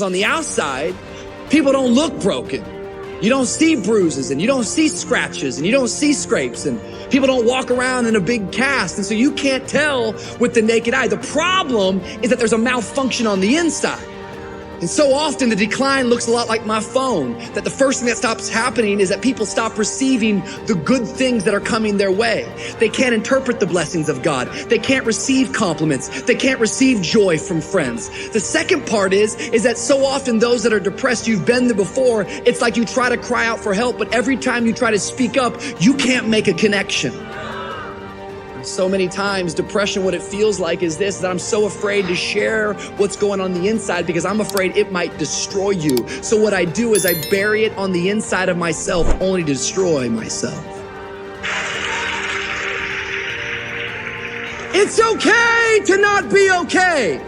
Because on the outside, people don't look broken. You don't see bruises and you don't see scratches and you don't see scrapes and people don't walk around in a big cast. And so you can't tell with the naked eye. The problem is that there's a malfunction on the inside. And so often the decline looks a lot like my phone, that the first thing that stops happening is that people stop receiving the good things that are coming their way. They can't interpret the blessings of God. They can't receive compliments. They can't receive joy from friends. The second part is that so often those that are depressed, you've been there before, it's like you try to cry out for help, but every time you try to speak up, you can't make a connection. So many times, depression, what it feels like is this, that I'm so afraid to share what's going on the inside because I'm afraid it might destroy you. So what I do is I bury it on the inside of myself only to destroy myself. It's okay to not be okay.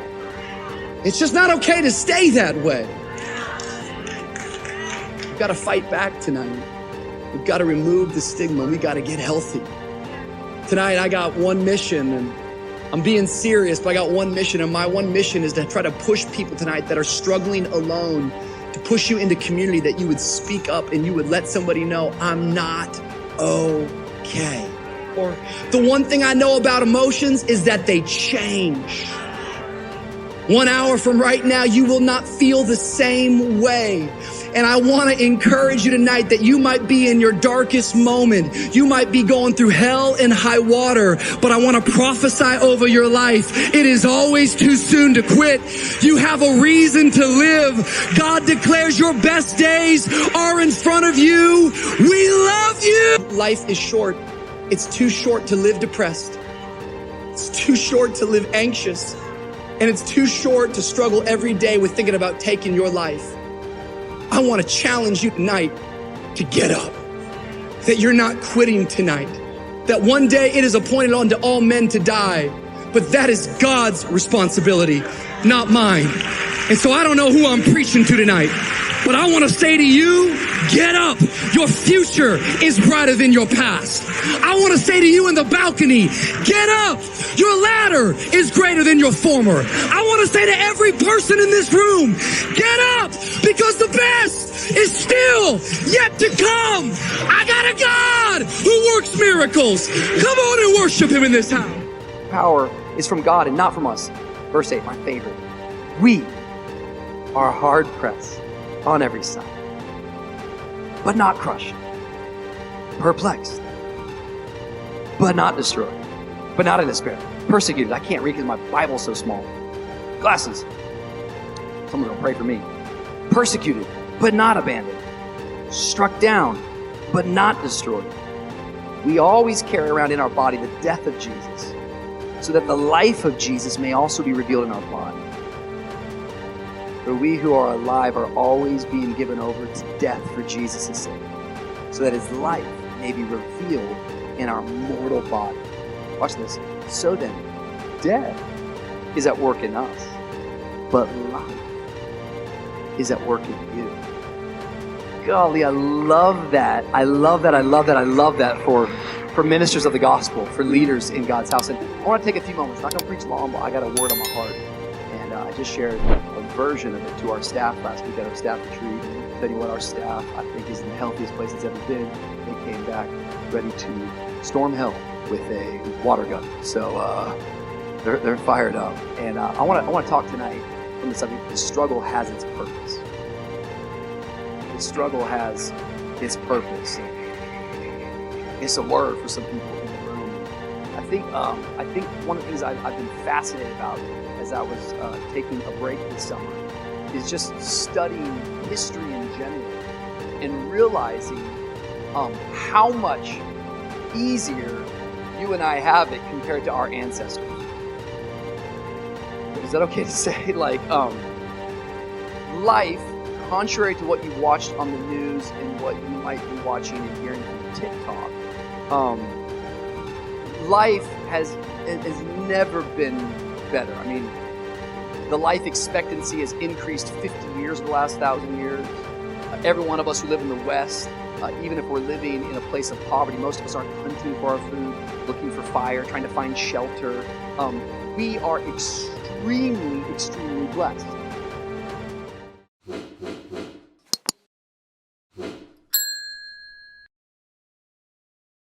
It's just not okay to stay that way. We've got to fight back tonight. We've got to remove the stigma. We got to get healthy. Tonight, I got one mission, and I'm being serious, but I got one mission, and my one mission is to try to push people tonight that are struggling alone, to push you into community, that you would speak up and you would let somebody know, I'm not okay. Or the one thing I know about emotions is that they change. 1 hour from right now, you will not feel the same way. And I want to encourage you tonight that you might be in your darkest moment. You might be going through hell and high water, but I want to prophesy over your life. It is always too soon to quit. You have a reason to live. God declares your best days are in front of you. We love you. Life is short. It's too short to live depressed. It's too short to live anxious. And it's too short to struggle every day with thinking about taking your life. I want to challenge you tonight to get up, that you're not quitting tonight, that one day it is appointed unto all men to die, but that is God's responsibility, not mine. And so I don't know who I'm preaching to tonight, but I want to say to you, get up. Your future is brighter than your past. I want to say to you in the balcony, get up. Your ladder is greater than your former. I want to say to every person in this room, get up, because the best is still yet to come. I got a God who works miracles. Come on and worship him in this house. Power is from God and not from us. Verse 8, my favorite. We are hard pressed on every side, but not crushed, perplexed, but not destroyed, but not in despair, persecuted. I can't read because my Bible's so small. Glasses. Someone's gonna pray for me. Persecuted, but not abandoned, struck down, but not destroyed. We always carry around in our body the death of Jesus, so that the life of Jesus may also be revealed in our body. For we who are alive are always being given over to death for Jesus' sake, so that his life may be revealed in our mortal body. Watch this. So then, death is at work in us, but life is at work in you. Golly, I love that. I love that. I love that. I love that for ministers of the gospel, for leaders in God's house. And I want to take a few moments. I'm not going to preach long, but I got a word on my heart. And I just shared a version of it to our staff last week at our staff retreat. Tell you what, our staff, I think, is in the healthiest place it's ever been. They came back ready to storm hell with a water gun. So they're fired up. And I want to talk tonight on the subject. The struggle has its purpose. The struggle has its purpose. It's a word for some people in the room. I think one of the things I've been fascinated about as I was taking a break this summer is just studying history in general and realizing how much easier you and I have it compared to our ancestors. Is that okay to say? Life, contrary to what you watched on the news and what you might be watching and hearing from TikTok, life has never been better. I mean, the life expectancy has increased 50 years in the last 1,000 years. Every one of us who live in the West, even if we're living in a place of poverty, most of us aren't hunting for our food, looking for fire, trying to find shelter. We are extremely, extremely blessed.